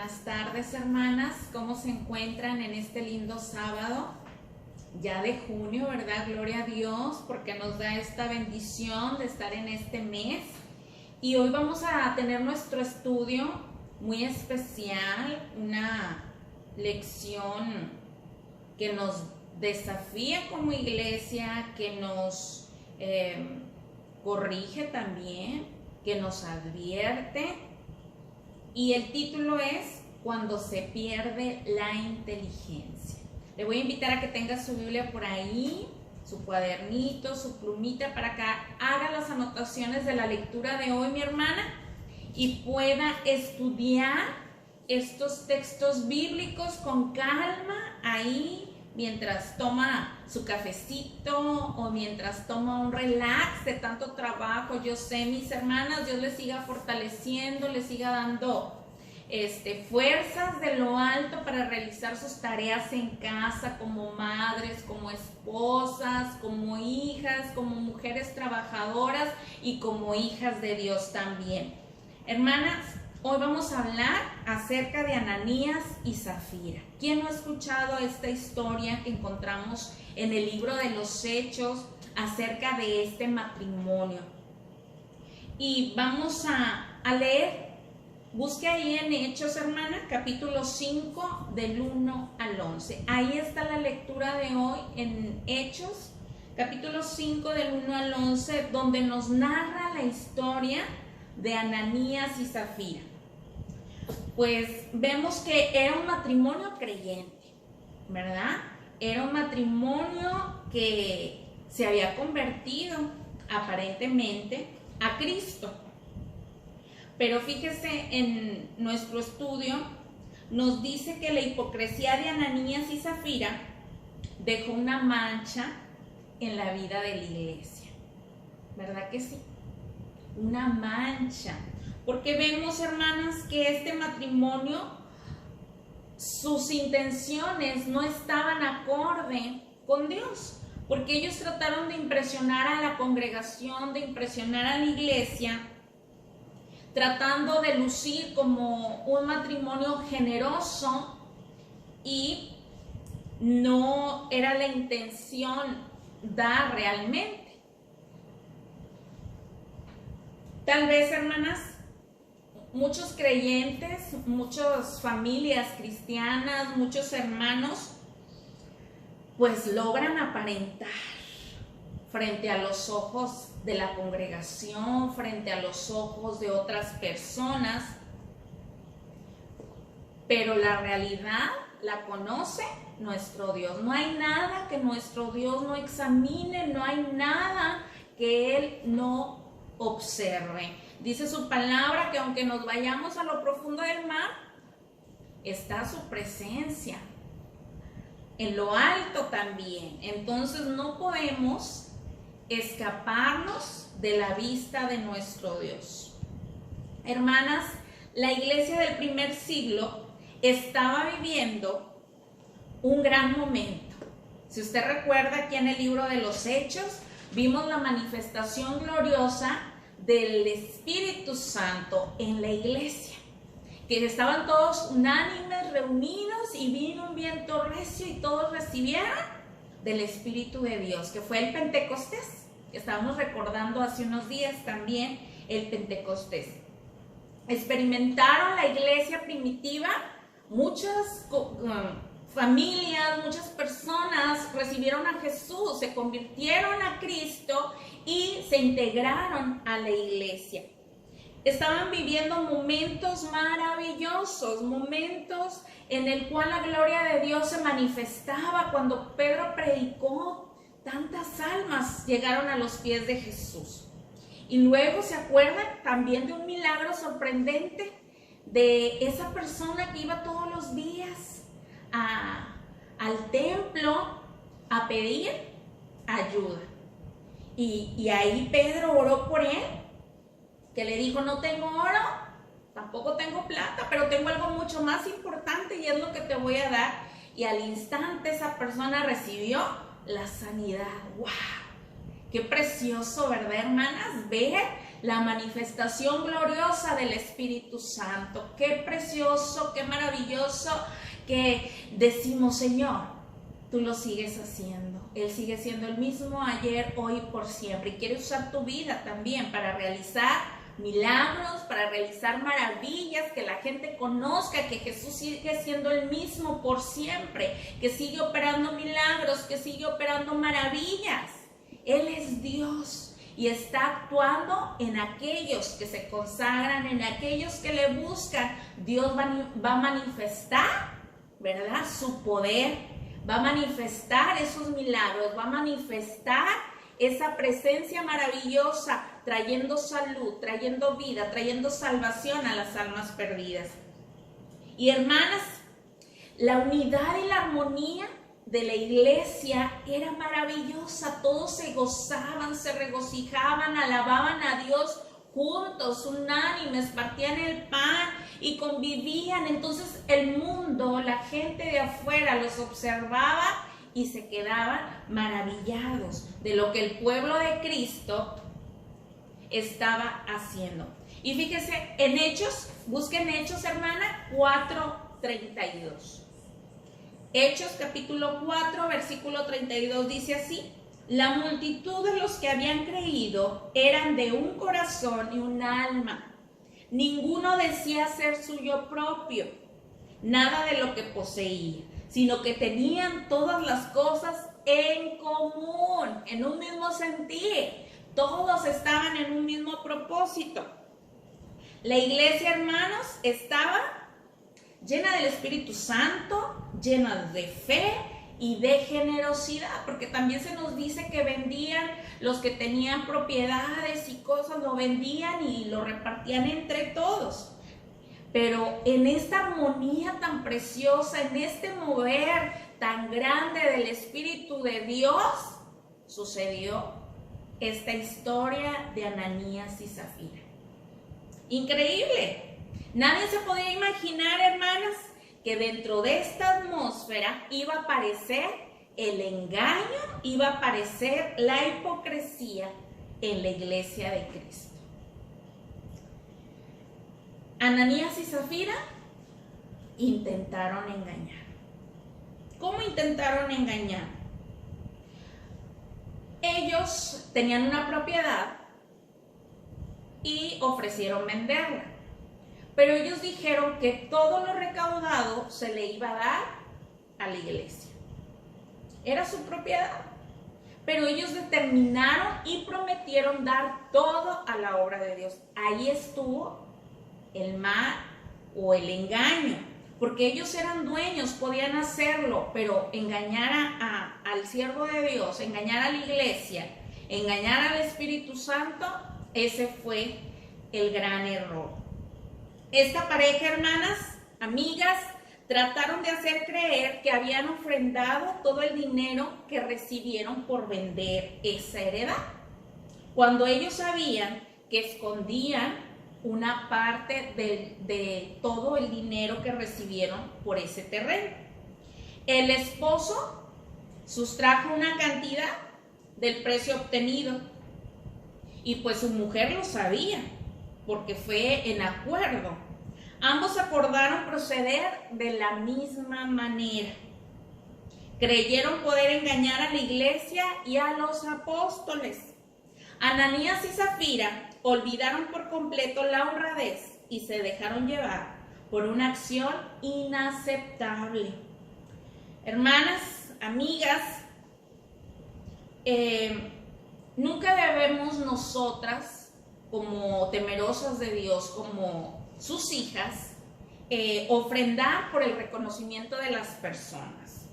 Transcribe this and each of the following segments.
buenas tardes, hermanas. ¿Cómo se encuentran en este lindo sábado? Ya de junio, ¿verdad? Gloria a Dios, porque nos da esta bendición de estar en este mes. Y hoy vamos a tener nuestro estudio muy especial, una lección que nos desafía como iglesia, que nos corrige también, que nos advierte. Y el título es Cuando se pierde la inteligencia. Le voy a invitar a que tenga su Biblia por ahí, su cuadernito, su plumita, para que haga las anotaciones de la lectura de hoy, mi hermana, y pueda estudiar estos textos bíblicos con calma ahí, mientras toma su cafecito o mientras toma un relax de tanto trabajo. Yo sé, mis hermanas, Dios les siga fortaleciendo, les siga dando fuerzas de lo alto para realizar sus tareas en casa como madres, como esposas, como hijas, como mujeres trabajadoras y como hijas de Dios también. Hermanas, hoy vamos a hablar acerca de Ananías y Zafira. ¿Quién no ha escuchado esta historia que encontramos en el libro de los Hechos acerca de este matrimonio? Y vamos a leer. Busque ahí en Hechos, hermana, capítulo 5, del 1 al 11. Ahí está la lectura de hoy en Hechos, capítulo 5, del 1 al 11, donde nos narra la historia de Ananías y Zafira. Pues vemos que era un matrimonio creyente, ¿verdad? Era un matrimonio que se había convertido aparentemente a Cristo. Pero fíjese, en nuestro estudio nos dice que la hipocresía de Ananías y Zafira dejó una mancha en la vida de la iglesia. ¿Verdad que sí? Una mancha. Porque vemos, hermanas, que este matrimonio, sus intenciones no estaban acorde con Dios. Porque ellos trataron de impresionar a la congregación, de impresionar a la iglesia, tratando de lucir como un matrimonio generoso, y no era la intención dar realmente. Tal vez, hermanas, muchos creyentes, muchas familias cristianas, muchos hermanos, pues logran aparentar frente a los ojos de la congregación, frente a los ojos de otras personas, pero la realidad la conoce nuestro Dios. No hay nada que nuestro Dios no examine, no hay nada que Él no observe. Dice su palabra que aunque nos vayamos a lo profundo del mar, está su presencia. En lo alto también. Entonces no podemos escaparnos de la vista de nuestro Dios. Hermanas, la iglesia del primer siglo estaba viviendo un gran momento. Si usted recuerda, aquí en el libro de los Hechos vimos la manifestación gloriosa del Espíritu Santo en la iglesia, que estaban todos unánimes, reunidos, y vino un viento recio y todos recibieron del Espíritu de Dios, que fue el Pentecostés. Estábamos recordando hace unos días también el Pentecostés. Experimentaron la iglesia primitiva, muchas familias, muchas personas recibieron a Jesús, se convirtieron a Cristo y se integraron a la iglesia. Estaban viviendo momentos maravillosos, momentos en el cual la gloria de Dios se manifestaba. Cuando Pedro predicó, tantas almas llegaron a los pies de Jesús. Y luego se acuerdan también de un milagro sorprendente de esa persona que iba todos los días al templo a pedir ayuda. Y ahí Pedro oró por él, que le dijo: no tengo oro, tampoco tengo plata, pero tengo algo mucho más importante y es lo que te voy a dar. Y al instante esa persona recibió la sanidad. ¡Wow! Qué precioso, ¿verdad, hermanas? Ver la manifestación gloriosa del Espíritu Santo. Qué precioso, qué maravilloso que decimos, Señor, tú lo sigues haciendo. Él sigue siendo el mismo ayer, hoy, por siempre. Y quiere usar tu vida también para realizar milagros, para realizar maravillas, que la gente conozca que Jesús sigue siendo el mismo por siempre, que sigue operando milagros, que sigue operando maravillas. Él es Dios y está actuando en aquellos que se consagran, en aquellos que le buscan. Dios va a manifestar, ¿verdad?, su poder, va a manifestar esos milagros, va a manifestar esa presencia maravillosa, trayendo salud, trayendo vida, trayendo salvación a las almas perdidas. Y hermanas, la unidad y la armonía de la iglesia era maravillosa. Todos se gozaban, se regocijaban, alababan a Dios juntos, unánimes, partían el pan y convivían. Entonces el mundo, la gente de afuera los observaba y se quedaban maravillados de lo que el pueblo de Cristo estaba haciendo. Y fíjese, en Hechos, busquen Hechos, hermana, 4:32. Hechos capítulo 4, versículo 32 dice así: la multitud de los que habían creído eran de un corazón y un alma. Ninguno decía ser suyo propio nada de lo que poseía, sino que tenían todas las cosas en común, en un mismo sentir. Todos estaban en un mismo propósito. La iglesia, hermanos, estaba llena del Espíritu Santo, llena de fe y de generosidad, porque también se nos dice que vendían, los que tenían propiedades y cosas, lo vendían y lo repartían entre todos. Pero en esta armonía tan preciosa, en este mover tan grande del Espíritu de Dios, sucedió esta historia de Ananías y Zafira. Increíble. Nadie se podía imaginar, hermanas, que dentro de esta atmósfera iba a aparecer el engaño, iba a aparecer la hipocresía en la iglesia de Cristo. Ananías y Zafira intentaron engañar. ¿Cómo intentaron engañar? Ellos tenían una propiedad y ofrecieron venderla. Pero ellos dijeron que todo lo recaudado se le iba a dar a la iglesia. Era su propiedad. Pero ellos determinaron y prometieron dar todo a la obra de Dios. Ahí estuvo el mal o el engaño, porque ellos eran dueños, podían hacerlo, pero engañar al siervo de Dios, engañar a la iglesia, engañar al Espíritu Santo, ese fue el gran error. Esta pareja, hermanas, amigas, trataron de hacer creer que habían ofrendado todo el dinero que recibieron por vender esa heredad, cuando ellos sabían que escondían una parte de todo el dinero que recibieron por ese terreno. El esposo sustrajo una cantidad del precio obtenido y pues su mujer lo sabía porque fue en acuerdo. Ambos acordaron proceder de la misma manera. Creyeron poder engañar a la iglesia y a los apóstoles. Ananías y Zafira olvidaron por completo la honradez y se dejaron llevar por una acción inaceptable. Hermanas, amigas, nunca debemos nosotras, como temerosas de Dios, como sus hijas, ofrendar por el reconocimiento de las personas.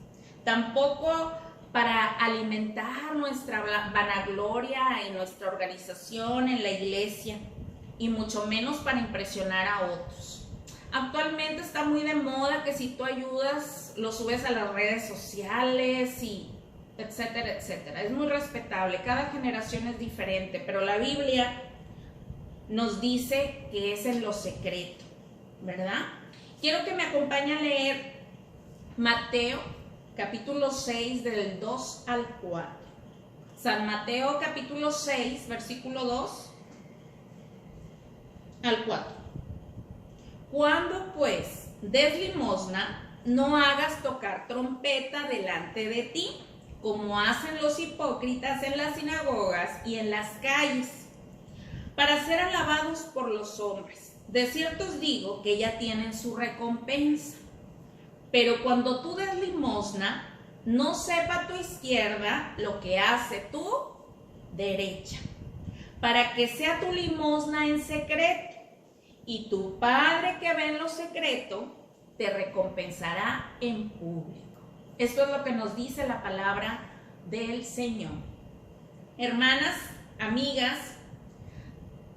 Tampoco para alimentar nuestra vanagloria en nuestra organización, en la iglesia, y mucho menos para impresionar a otros. Actualmente está muy de moda que si tú ayudas, lo subes a las redes sociales y etcétera, etcétera. Es muy respetable, cada generación es diferente, pero la Biblia nos dice que es en lo secreto, ¿verdad? Quiero que me acompañe a leer Mateo capítulo 6 del 2 al 4. San Mateo capítulo 6, versículo 2 al 4. Cuando pues des limosna, no hagas tocar trompeta delante de ti, como hacen los hipócritas en las sinagogas y en las calles, para ser alabados por los hombres. De cierto os digo que ya tienen su recompensa. Pero cuando tú des limosna, no sepa tu izquierda lo que hace tu derecha, para que sea tu limosna en secreto, y tu Padre que ve en lo secreto te recompensará en público. Esto es lo que nos dice la palabra del Señor. Hermanas, amigas,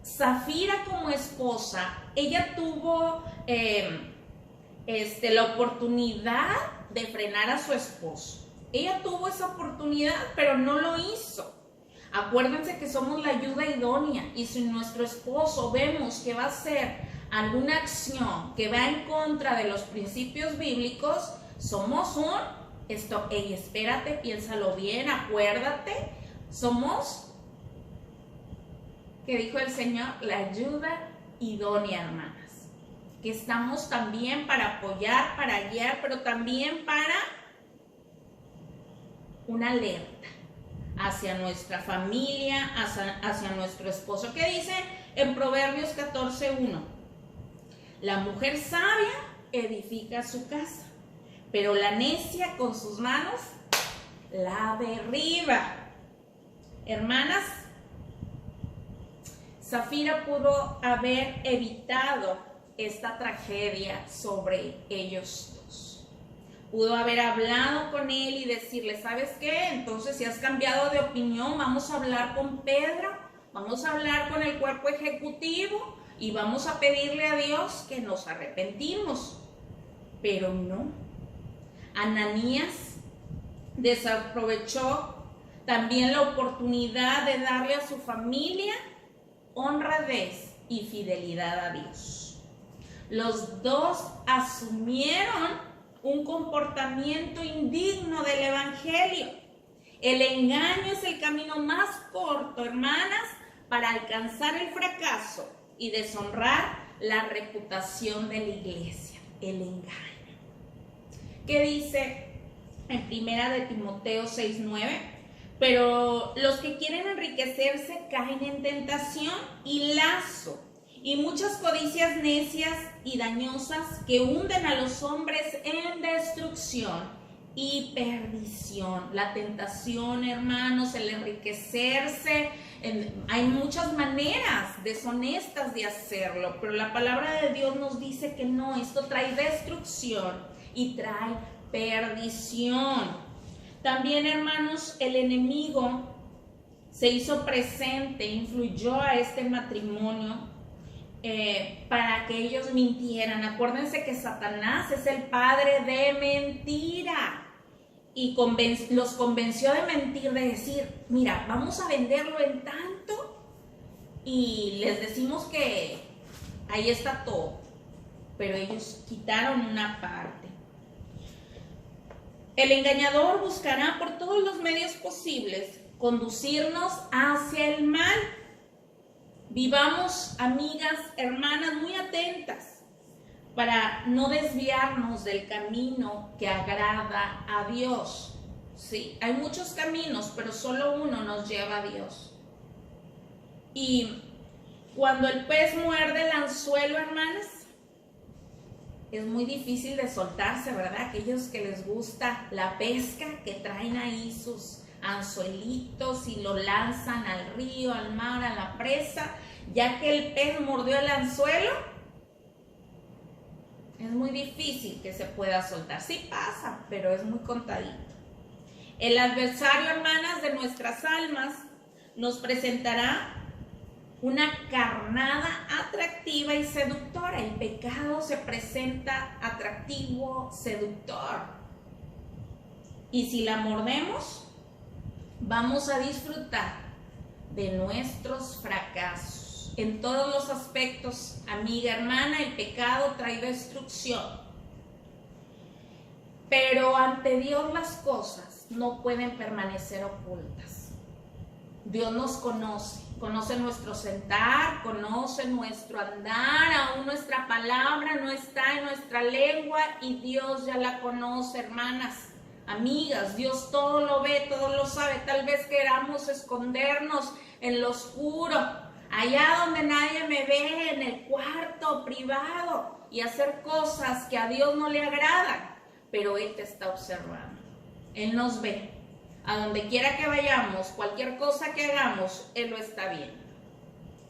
Zafira como esposa, ella tuvo la oportunidad de frenar a su esposo. Ella tuvo esa oportunidad, pero no lo hizo. Acuérdense que somos la ayuda idónea, y si nuestro esposo vemos que va a hacer alguna acción que va en contra de los principios bíblicos, somos ey, espérate, piénsalo bien, acuérdate, somos, que dijo el Señor, la ayuda idónea, hermanas, que estamos también para apoyar, para guiar, pero también para una alerta hacia nuestra familia, hacia nuestro esposo. ¿Qué dice en Proverbios 14:1? La mujer sabia edifica su casa, pero la necia con sus manos la derriba. Hermanas, Zafira pudo haber evitado esta tragedia sobre ellos dos. Pudo haber hablado con él y decirle, ¿sabes qué? Entonces, si has cambiado de opinión, vamos a hablar con Pedro, vamos a hablar con el cuerpo ejecutivo y vamos a pedirle a Dios que nos arrepentimos. Pero no. Ananías desaprovechó también la oportunidad de darle a su familia honradez y fidelidad a Dios. Los dos asumieron un comportamiento indigno del Evangelio. El engaño es el camino más corto, hermanas, para alcanzar el fracaso y deshonrar la reputación de la iglesia. El engaño. ¿Qué dice en 1 Timoteo 6:9? Pero los que quieren enriquecerse caen en tentación y lazo, y muchas codicias necias y dañosas que hunden a los hombres en destrucción y perdición. La tentación, hermanos, el enriquecerse, hay muchas maneras deshonestas de hacerlo, pero la palabra de Dios nos dice que no, esto trae destrucción y trae perdición. También, hermanos, el enemigo se hizo presente, influyó a este matrimonio para que ellos mintieran. Acuérdense que Satanás es el padre de mentira y los convenció de mentir, de decir, mira, vamos a venderlo en tanto y les decimos que ahí está todo, pero ellos quitaron una parte. El engañador buscará por todos los medios posibles conducirnos hacia el mal. Vivamos, amigas, hermanas, muy atentas para no desviarnos del camino que agrada a Dios. Sí, hay muchos caminos, pero solo uno nos lleva a Dios. Y cuando el pez muerde el anzuelo, hermanas, es muy difícil de soltarse, ¿verdad? Aquellos que les gusta la pesca, que traen ahí sus anzuelitos y lo lanzan al río, al mar, a la presa, ya que el pez mordió el anzuelo, es muy difícil que se pueda soltar. Sí pasa, pero es muy contadito. El adversario, hermanas, de nuestras almas nos presentará una carnada atractiva y seductora. El pecado se presenta atractivo, seductor. Y si la mordemos, vamos a disfrutar de nuestros fracasos. En todos los aspectos, amiga, hermana, el pecado trae destrucción. Pero ante Dios las cosas no pueden permanecer ocultas. Dios nos conoce. conoce nuestro sentar, conoce nuestro andar, aún nuestra palabra no está en nuestra lengua y Dios ya la conoce, hermanas, amigas. Dios todo lo ve, todo lo sabe. Tal vez queramos escondernos en lo oscuro, allá donde nadie me ve, en el cuarto privado, y hacer cosas que a Dios no le agradan, pero Él te está observando. Él nos ve. A donde quiera que vayamos, cualquier cosa que hagamos, Él lo está viendo.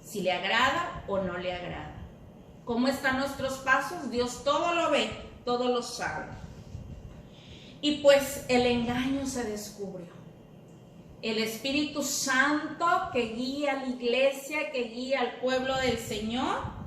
Si le agrada o no le agrada. ¿Cómo están nuestros pasos? Dios todo lo ve, todo lo sabe. Y pues el engaño se descubrió. El Espíritu Santo que guía a la iglesia, que guía al pueblo del Señor,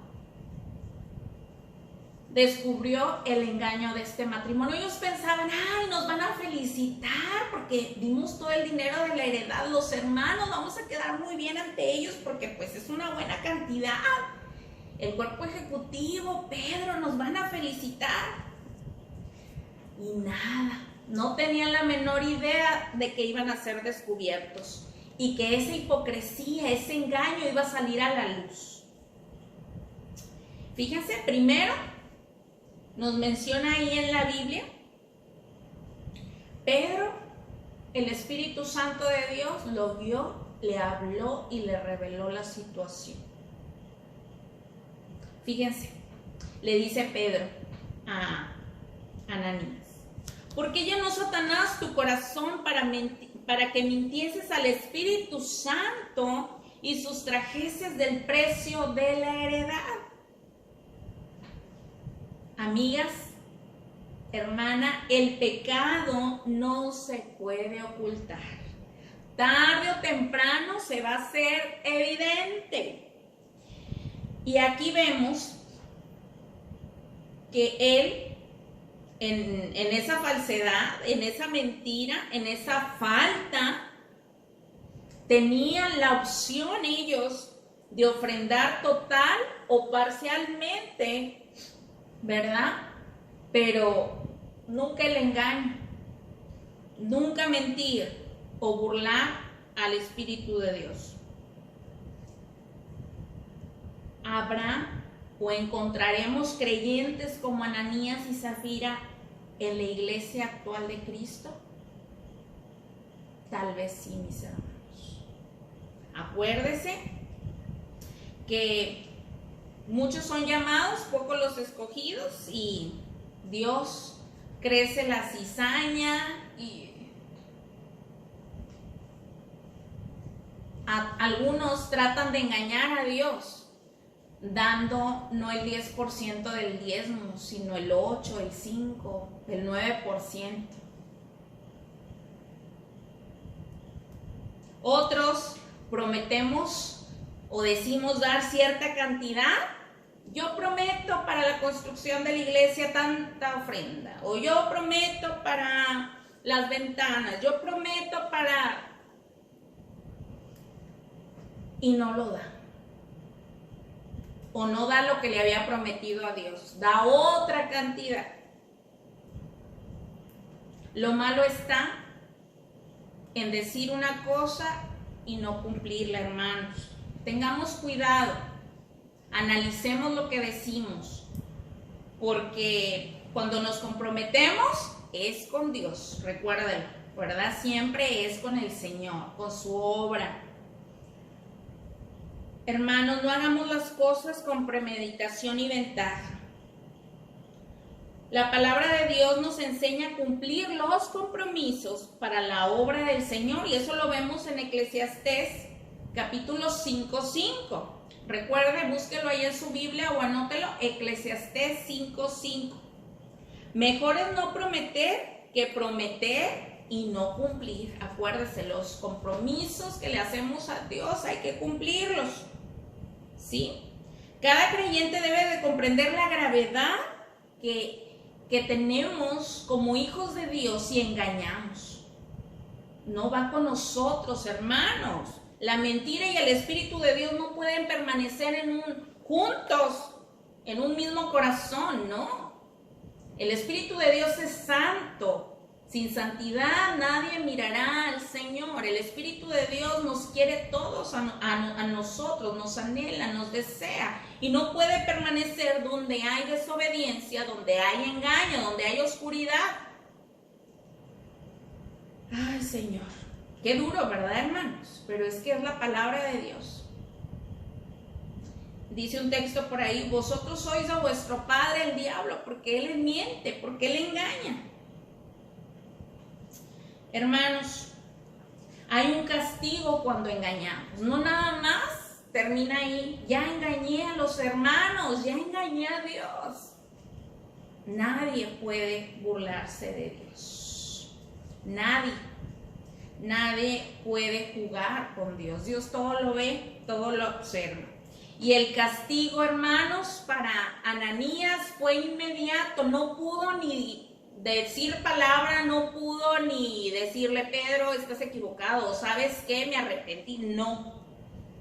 descubrió el engaño de este matrimonio. Ellos pensaban, ay, nos van a felicitar porque dimos todo el dinero de la heredad, los hermanos, vamos a quedar muy bien ante ellos porque pues es una buena cantidad. El cuerpo ejecutivo, Pedro, nos van a felicitar. Y nada, no tenían la menor idea de que iban a ser descubiertos y que esa hipocresía, ese engaño iba a salir a la luz. Fíjense, primero nos menciona ahí en la Biblia, Pedro, el Espíritu Santo de Dios lo vio, le habló y le reveló la situación. Fíjense, le dice Pedro a Ananías, ¿por qué llenó Satanás tu corazón para que mintieses al Espíritu Santo y sustrajeses del precio de la heredad? Amigas, hermana, el pecado no se puede ocultar. Tarde o temprano se va a hacer evidente. Y aquí vemos que él, en esa falsedad, en esa mentira, en esa falta, tenían la opción ellos de ofrendar total o parcialmente, ¿verdad? Pero nunca el engaño, nunca mentir o burlar al Espíritu de Dios. ¿Habrá o encontraremos creyentes como Ananías y Zafira en la iglesia actual de Cristo? Tal vez sí, mis hermanos. Acuérdese que muchos son llamados, pocos los escogidos, y Dios crece la cizaña y algunos tratan de engañar a Dios, dando no el 10% del diezmo, sino el 8%, el 5%, el 9%. Otros prometemos o decimos dar cierta cantidad. Yo prometo para la construcción de la iglesia tanta ofrenda, o yo prometo para las ventanas, yo prometo para... y no lo da. O no da lo que le había prometido a Dios, da otra cantidad. Lo malo está en decir una cosa y no cumplirla, hermanos. Tengamos cuidado, analicemos lo que decimos, porque cuando nos comprometemos es con Dios, recuérdenlo, ¿verdad? Siempre es con el Señor, con su obra. Hermanos, no hagamos las cosas con premeditación y ventaja. La palabra de Dios nos enseña a cumplir los compromisos para la obra del Señor, y eso lo vemos en Eclesiastés capítulo 5:5. Recuerde, búsquelo ahí en su Biblia o anótelo, Eclesiastés 5:5. Mejor es no prometer que prometer y no cumplir. Acuérdese, los compromisos que le hacemos a Dios hay que cumplirlos, ¿sí? Cada creyente debe de comprender la gravedad que tenemos como hijos de Dios si engañamos. No va con nosotros, hermanos. La mentira y el Espíritu de Dios no pueden permanecer juntos, en un mismo corazón, ¿no? El Espíritu de Dios es santo, Sin santidad nadie mirará al Señor. El Espíritu de Dios nos quiere todos a nosotros, nos anhela, nos desea. Y no puede permanecer donde hay desobediencia, donde hay engaño, donde hay oscuridad. Ay, Señor, qué duro, ¿verdad, hermanos? Pero es que es la palabra de Dios. Dice un texto por ahí: vosotros sois de vuestro padre el diablo, porque él miente, porque él engaña. Hermanos, hay un castigo cuando engañamos. No nada más termina ahí. Ya engañé a los hermanos, ya engañé a Dios. Nadie puede burlarse de Dios. Nadie puede jugar con Dios. Dios todo lo ve, todo lo observa. Y el castigo, hermanos, para Ananías fue inmediato. No pudo ni decir palabra, no pudo ni decirle: Pedro, estás equivocado, ¿sabes qué? Me arrepentí. No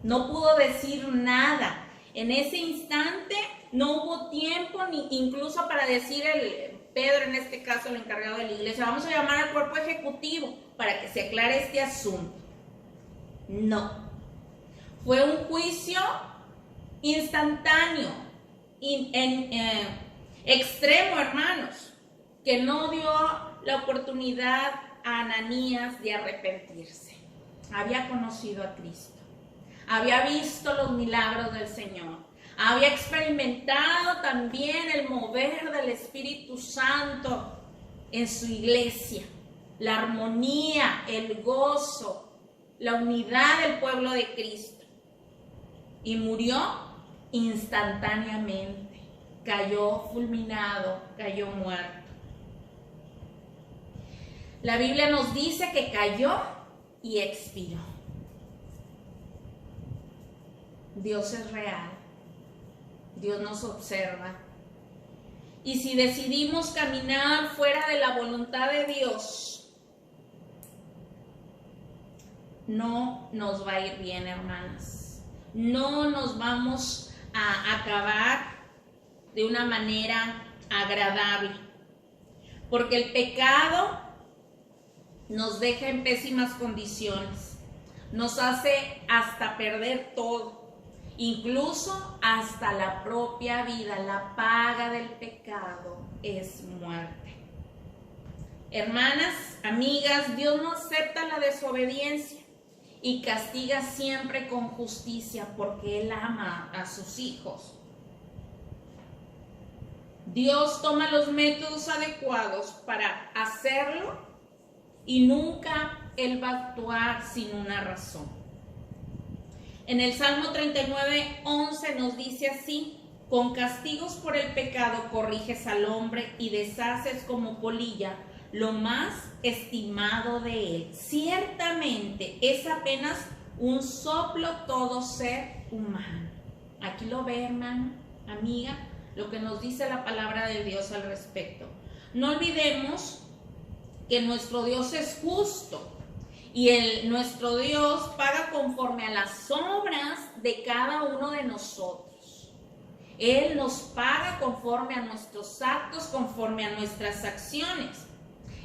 pudo decir nada. En ese instante no hubo tiempo ni incluso para decir Pedro, en este caso el encargado de la iglesia: vamos a llamar al cuerpo ejecutivo para que se aclare este asunto. No. Fue un juicio instantáneo, extremo, hermanos, que no dio la oportunidad a Ananías de arrepentirse. Había conocido a Cristo, había visto los milagros del Señor, había experimentado también el mover del Espíritu Santo en su iglesia, la armonía, el gozo, la unidad del pueblo de Cristo. Y murió instantáneamente, cayó fulminado, cayó muerto. La Biblia nos dice que cayó y expiró. Dios es real, Dios nos observa. Y si decidimos caminar fuera de la voluntad de Dios, no nos va a ir bien, hermanas. No nos vamos a acabar de una manera agradable, porque el pecado nos deja en pésimas condiciones, nos hace hasta perder todo, incluso hasta la propia vida. La paga del pecado es muerte. Hermanas, amigas, Dios no acepta la desobediencia y castiga siempre con justicia, porque Él ama a sus hijos. Dios toma los métodos adecuados para hacerlo y nunca Él va a actuar sin una razón. En el Salmo 39:11 nos dice así: con castigos por el pecado corriges al hombre y deshaces como polilla lo más estimado de él. Ciertamente es apenas un soplo todo ser humano. Aquí lo ve, hermano, amiga, lo que nos dice la palabra de Dios al respecto. No olvidemos que nuestro Dios es justo y nuestro Dios paga conforme a las obras de cada uno de nosotros. Él nos paga conforme a nuestros actos, conforme a nuestras acciones.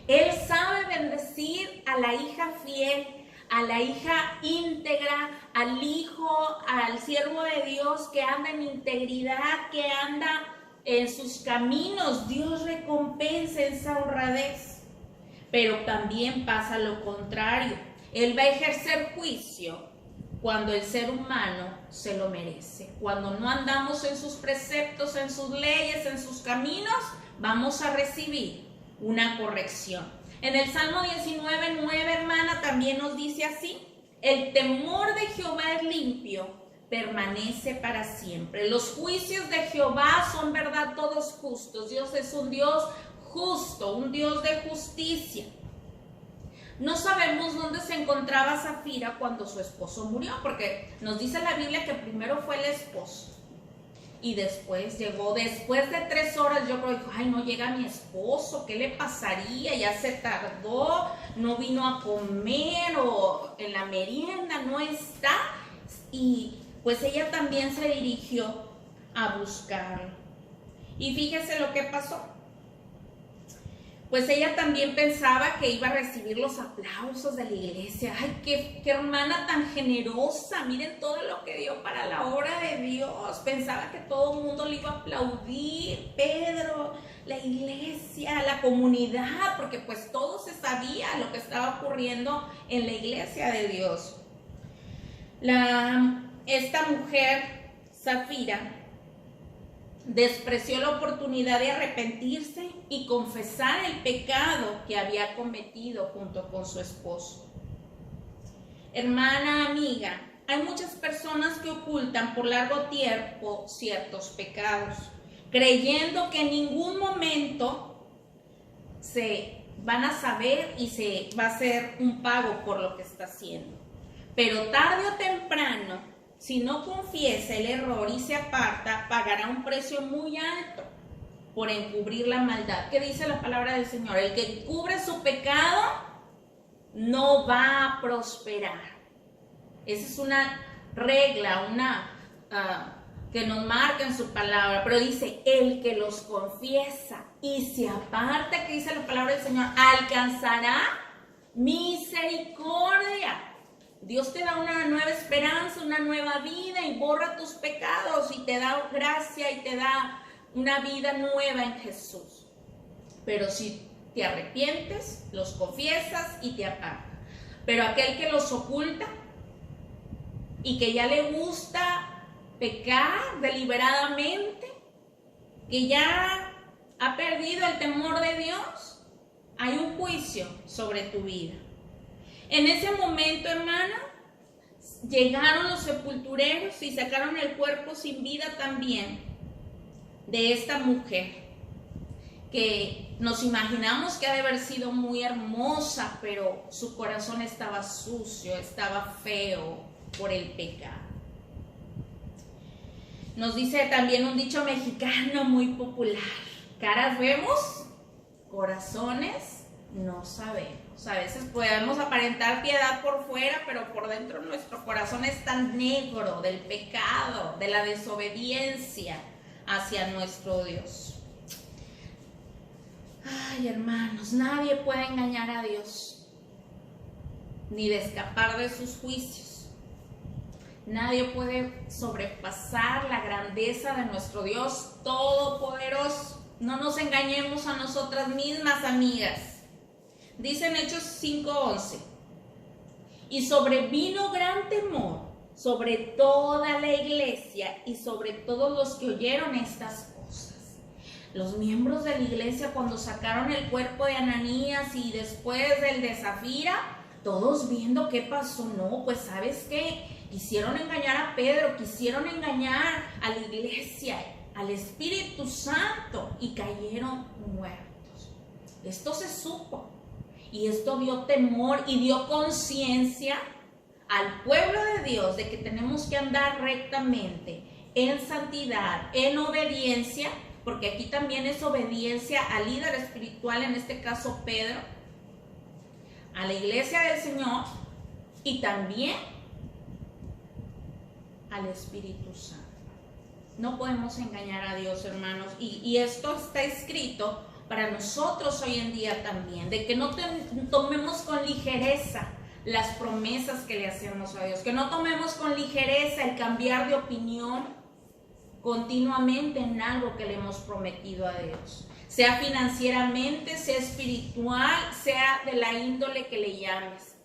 Él sabe bendecir a la hija fiel, a la hija íntegra, al hijo, al siervo de Dios que anda en integridad, que anda en sus caminos. Dios recompensa esa honradez. Pero también pasa lo contrario. Él va a ejercer juicio cuando el ser humano se lo merece. Cuando no andamos en sus preceptos, en sus leyes, en sus caminos, vamos a recibir una corrección. En el Salmo 19:9, hermana, también nos dice así: el temor de Jehová es limpio, permanece para siempre. Los juicios de Jehová son verdad, todos justos. Dios es un Dios justo, un Dios de justicia. No sabemos dónde se encontraba Zafira cuando su esposo murió, porque nos dice la Biblia que primero fue el esposo y después llegó, después de 3 horas, yo creo, dijo: ay, no llega mi esposo, ¿qué le pasaría? Ya se tardó, no vino a comer, o en la merienda no está. Y pues ella también se dirigió a buscarlo. Y fíjese lo que pasó. pues ella también pensaba que iba a recibir los aplausos de la iglesia. Ay, qué hermana tan generosa, miren todo lo que dio para la obra de Dios. Pensaba que todo el mundo le iba a aplaudir, Pedro, la iglesia, la comunidad, porque pues todo se sabía lo que estaba ocurriendo en la iglesia de Dios. Esta mujer, Safira, despreció la oportunidad de arrepentirse y confesar el pecado que había cometido junto con su esposo. Hermana, amiga, hay muchas personas que ocultan por largo tiempo ciertos pecados, creyendo que en ningún momento se van a saber y se va a hacer un pago por lo que está haciendo. Pero tarde o temprano, si no confiesa el error y se aparta, pagará un precio muy alto por encubrir la maldad. ¿Qué dice la palabra del Señor? El que cubre su pecado no va a prosperar. Esa es una regla, que nos marca en su palabra. Pero dice, el que los confiesa y se aparta, que dice la palabra del Señor, alcanzará misericordia. Dios te da una nueva esperanza, una nueva vida y borra tus pecados y te da gracia y te da una vida nueva en Jesús. Pero si te arrepientes, los confiesas y te apartas. Pero aquel que los oculta y que ya le gusta pecar deliberadamente, que ya ha perdido el temor de Dios, hay un juicio sobre tu vida. En ese momento, hermana, llegaron los sepultureros y sacaron el cuerpo sin vida también de esta mujer, que nos imaginamos que ha de haber sido muy hermosa, pero su corazón estaba sucio, estaba feo por el pecado. Nos dice también un dicho mexicano muy popular: caras vemos, corazones no sabemos. A veces podemos aparentar piedad por fuera, pero por dentro nuestro corazón es tan negro del pecado, de la desobediencia hacia nuestro Dios. Ay, hermanos, nadie puede engañar a Dios, ni de escapar de sus juicios. Nadie puede sobrepasar la grandeza de nuestro Dios todopoderoso. No nos engañemos a nosotras mismas, amigas. Dice en Hechos 5:11, y sobrevino gran temor sobre toda la iglesia y sobre todos los que oyeron estas cosas. Los miembros de la iglesia, cuando sacaron el cuerpo de Ananías y después del de Safira, todos viendo qué pasó, no, pues ¿sabes qué? Quisieron engañar a Pedro, quisieron engañar a la iglesia, al Espíritu Santo, y cayeron muertos. Esto se supo. Y esto dio temor y dio conciencia al pueblo de Dios de que tenemos que andar rectamente, en santidad, en obediencia, porque aquí también es obediencia al líder espiritual, en este caso Pedro, a la iglesia del Señor y también al Espíritu Santo. No podemos engañar a Dios, hermanos, y esto está escrito para nosotros hoy en día también, de que no tomemos con ligereza las promesas que le hacemos a Dios, que no tomemos con ligereza el cambiar de opinión continuamente en algo que le hemos prometido a Dios, sea financieramente, sea espiritual, sea de la índole que le llames.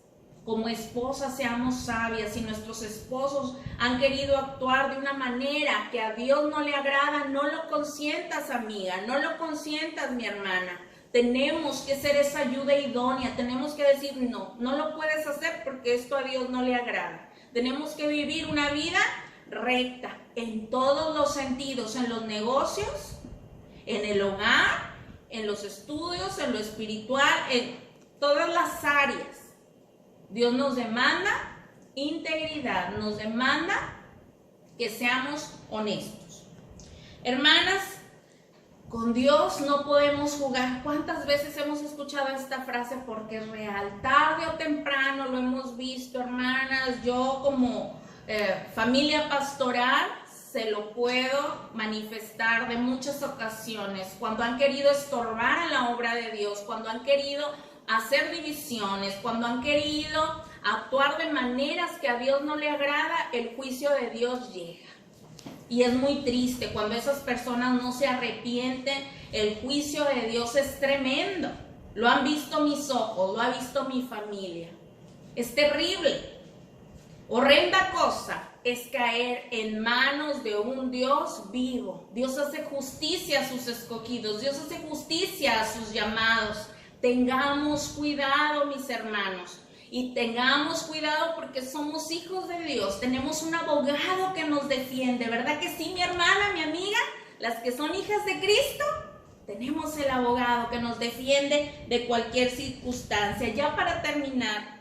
Como esposas seamos sabias. Si nuestros esposos han querido actuar de una manera que a Dios no le agrada, no lo consientas, amiga, no lo consientas, mi hermana. Tenemos que ser esa ayuda idónea, tenemos que decir no lo puedes hacer porque esto a Dios no le agrada. Tenemos que vivir una vida recta en todos los sentidos, en los negocios, en el hogar, en los estudios, en lo espiritual, en todas las áreas. Dios nos demanda integridad, nos demanda que seamos honestos. Hermanas, con Dios no podemos jugar. ¿Cuántas veces hemos escuchado esta frase? Porque es real. Tarde o temprano lo hemos visto, hermanas. Yo como familia pastoral se lo puedo manifestar de muchas ocasiones, cuando han querido estorbar a la obra de Dios, cuando han querido hacer divisiones, cuando han querido actuar de maneras que a Dios no le agrada, el juicio de Dios llega. Y es muy triste cuando esas personas no se arrepienten, el juicio de Dios es tremendo. Lo han visto mis ojos, lo ha visto mi familia. Es terrible. Horrenda cosa es caer en manos de un Dios vivo. Dios hace justicia a sus escogidos, Dios hace justicia a sus llamados. Tengamos cuidado, mis hermanos, y tengamos cuidado porque somos hijos de Dios. Tenemos un abogado que nos defiende, ¿verdad que sí, mi hermana, mi amiga? Las que son hijas de Cristo, tenemos el abogado que nos defiende de cualquier circunstancia. Ya para terminar,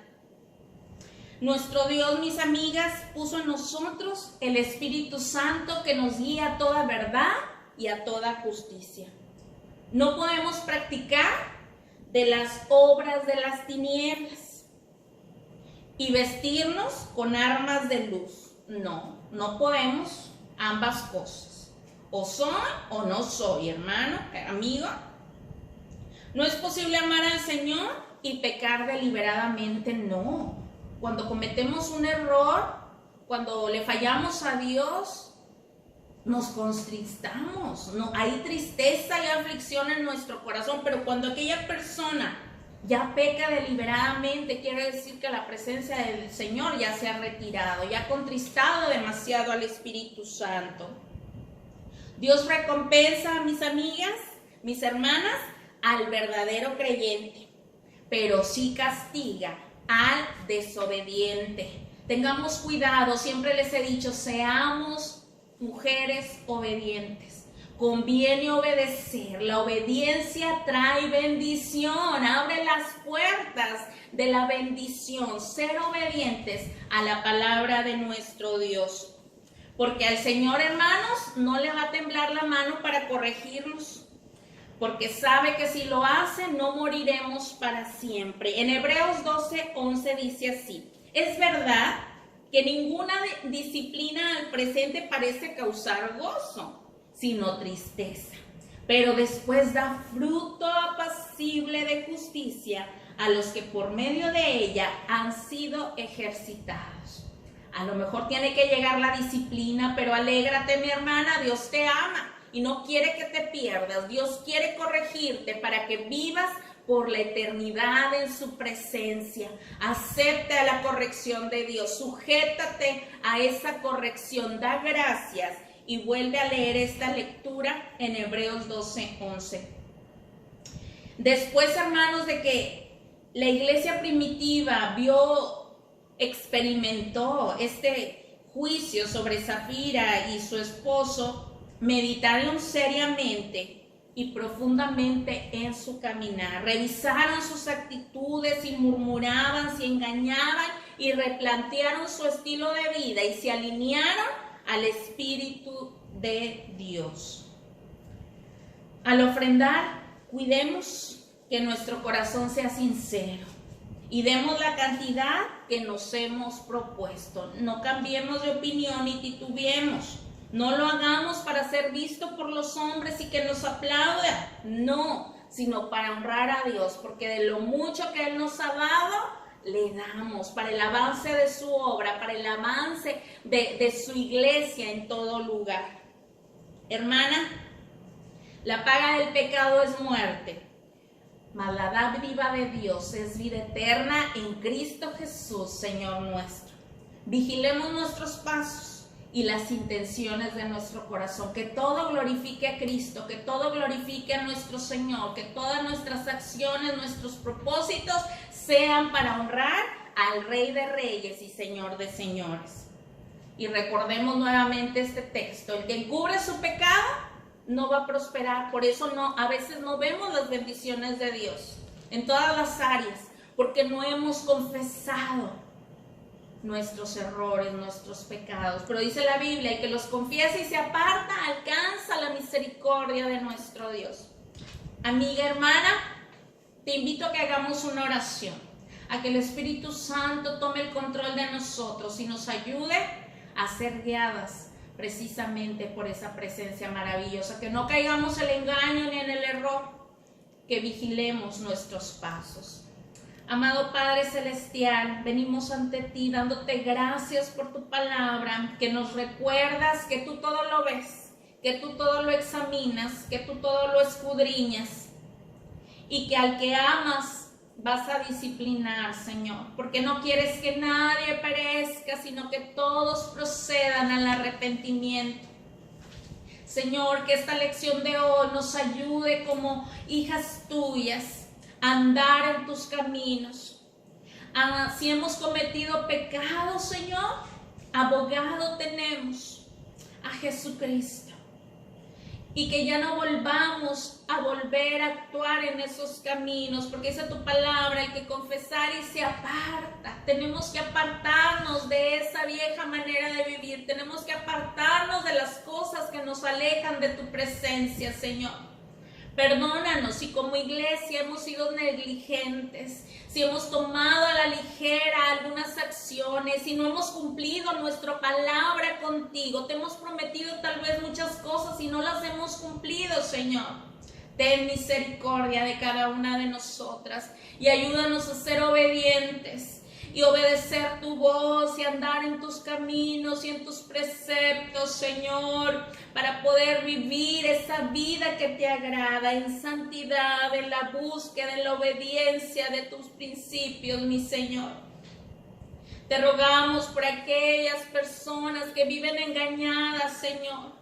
nuestro Dios, mis amigas, puso en nosotros el Espíritu Santo que nos guía a toda verdad y a toda justicia. No podemos practicar de las obras de las tinieblas y vestirnos con armas de luz. No podemos ambas cosas. O soy o no soy, hermano, amigo. No es posible amar al Señor y pecar deliberadamente, no. Cuando cometemos un error, cuando le fallamos a Dios, nos contristamos, no, hay tristeza y aflicción en nuestro corazón, pero cuando aquella persona ya peca deliberadamente, quiere decir que la presencia del Señor ya se ha retirado, ya ha contristado demasiado al Espíritu Santo. Dios recompensa, mis amigas, mis hermanas, al verdadero creyente, pero sí castiga al desobediente. Tengamos cuidado, siempre les he dicho, seamos mujeres obedientes. Conviene obedecer. La obediencia trae bendición, abre las puertas de la bendición. Ser obedientes a la palabra de nuestro Dios. Porque al Señor, hermanos, no le va a temblar la mano para corregirnos. Porque sabe que si lo hace, no moriremos para siempre. En Hebreos 12:11 dice así: es verdad que ninguna disciplina al presente parece causar gozo, sino tristeza, pero después da fruto apacible de justicia a los que por medio de ella han sido ejercitados. A lo mejor tiene que llegar la disciplina, pero alégrate, mi hermana, Dios te ama y no quiere que te pierdas. Dios quiere corregirte para que vivas por la eternidad en su presencia. Acepta la corrección de Dios, sujétate a esa corrección, da gracias y vuelve a leer esta lectura en Hebreos 12:11. Después, hermanos, de que la iglesia primitiva experimentó este juicio sobre Safira y su esposo, meditaron seriamente y profundamente en su caminar. Revisaron sus actitudes y murmuraban, se engañaban y replantearon su estilo de vida y se alinearon al Espíritu de Dios. Al ofrendar, cuidemos que nuestro corazón sea sincero y demos la cantidad que nos hemos propuesto. No cambiemos de opinión ni titubeemos. No lo hagamos para ser visto por los hombres y que nos aplaudan, no, sino para honrar a Dios, porque de lo mucho que Él nos ha dado, le damos para el avance de su obra, para el avance de su iglesia en todo lugar. Hermana, la paga del pecado es muerte, mas la dádiva de Dios es vida eterna en Cristo Jesús, Señor nuestro. Vigilemos nuestros pasos y las intenciones de nuestro corazón, que todo glorifique a Cristo, que todo glorifique a nuestro Señor, que todas nuestras acciones, nuestros propósitos sean para honrar al Rey de Reyes y Señor de Señores. Y recordemos nuevamente este texto: el que encubre su pecado no va a prosperar. Por eso a veces no vemos las bendiciones de Dios en todas las áreas, porque no hemos confesado nuestros errores, nuestros pecados. Pero dice la Biblia, el que los confiesa y se aparta alcanza la misericordia de nuestro Dios. Amiga, hermana, te invito a que hagamos una oración, a que el Espíritu Santo tome el control de nosotros y nos ayude a ser guiadas precisamente por esa presencia maravillosa, que no caigamos en el engaño ni en el error, que vigilemos nuestros pasos. Amado Padre Celestial, venimos ante ti dándote gracias por tu palabra, que nos recuerdas que tú todo lo ves, que tú todo lo examinas, que tú todo lo escudriñas, y que al que amas vas a disciplinar, Señor, porque no quieres que nadie perezca, sino que todos procedan al arrepentimiento. Señor, que esta lección de hoy nos ayude como hijas tuyas a andar en tus caminos. Si hemos cometido pecados, Señor, abogado tenemos a Jesucristo. Y que ya no volvamos a volver a actuar en esos caminos, porque dice tu palabra, el que confesar y se aparta. Tenemos que apartarnos de esa vieja manera de vivir. Tenemos que apartarnos de las cosas que nos alejan de tu presencia, Señor. Perdónanos si como iglesia hemos sido negligentes, si hemos tomado a la ligera algunas acciones, si no hemos cumplido nuestra palabra contigo. Te hemos prometido tal vez muchas cosas y no las hemos cumplido, Señor. Ten misericordia de cada una de nosotras y ayúdanos a ser obedientes y obedecer tu voz y andar en tus caminos y en tus preceptos, Señor, para poder vivir esa vida que te agrada en santidad, en la búsqueda, en la obediencia de tus principios, mi Señor. Te rogamos por aquellas personas que viven engañadas, Señor.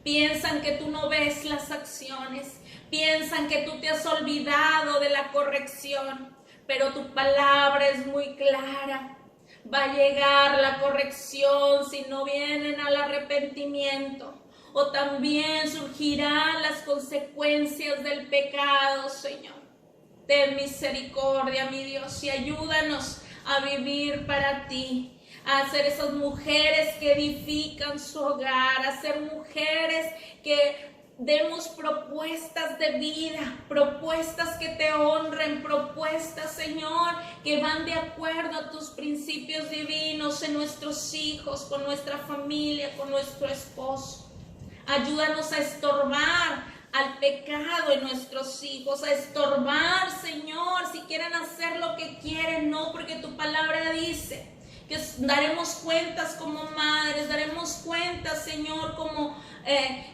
Piensan que tú no ves las acciones, piensan que tú te has olvidado de la corrección. Pero tu palabra es muy clara. Va a llegar la corrección si no vienen al arrepentimiento. O también surgirán las consecuencias del pecado, Señor. Ten misericordia, mi Dios, y ayúdanos a vivir para ti. A ser esas mujeres que edifican su hogar. A ser mujeres que demos propuestas de vida, propuestas que te honren, propuestas, Señor, que van de acuerdo a tus principios divinos en nuestros hijos, con nuestra familia, con nuestro esposo. Ayúdanos a estorbar al pecado en nuestros hijos, a estorbar, Señor, si quieren hacer lo que quieren, no, porque tu palabra dice que daremos cuentas como madres, daremos cuentas, Señor, como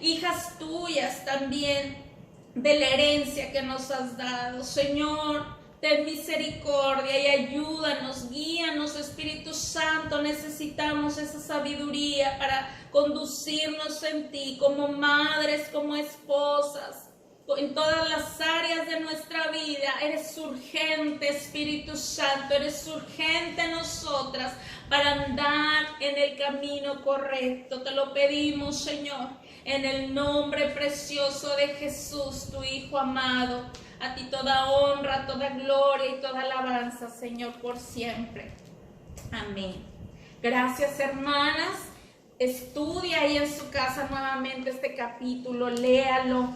hijas tuyas también de la herencia que nos has dado. Señor, ten misericordia y ayúdanos, guíanos, Espíritu Santo. Necesitamos esa sabiduría para conducirnos en ti como madres, como esposas. En todas las áreas de nuestra vida, eres urgente, Espíritu Santo, eres urgente en nosotras para andar en el camino correcto. Te lo pedimos, Señor, en el nombre precioso de Jesús, tu Hijo amado. A ti toda honra, toda gloria y toda alabanza, Señor, por siempre. Amén. Gracias, hermanas. Estudia ahí en su casa nuevamente este capítulo, léalo,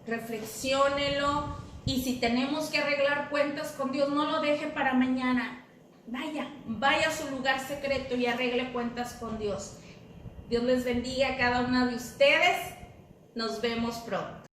reflexiónelo, y si tenemos que arreglar cuentas con Dios, no lo deje para mañana. Vaya a su lugar secreto y arregle cuentas con Dios. Dios les bendiga a cada una de ustedes. Nos vemos pronto.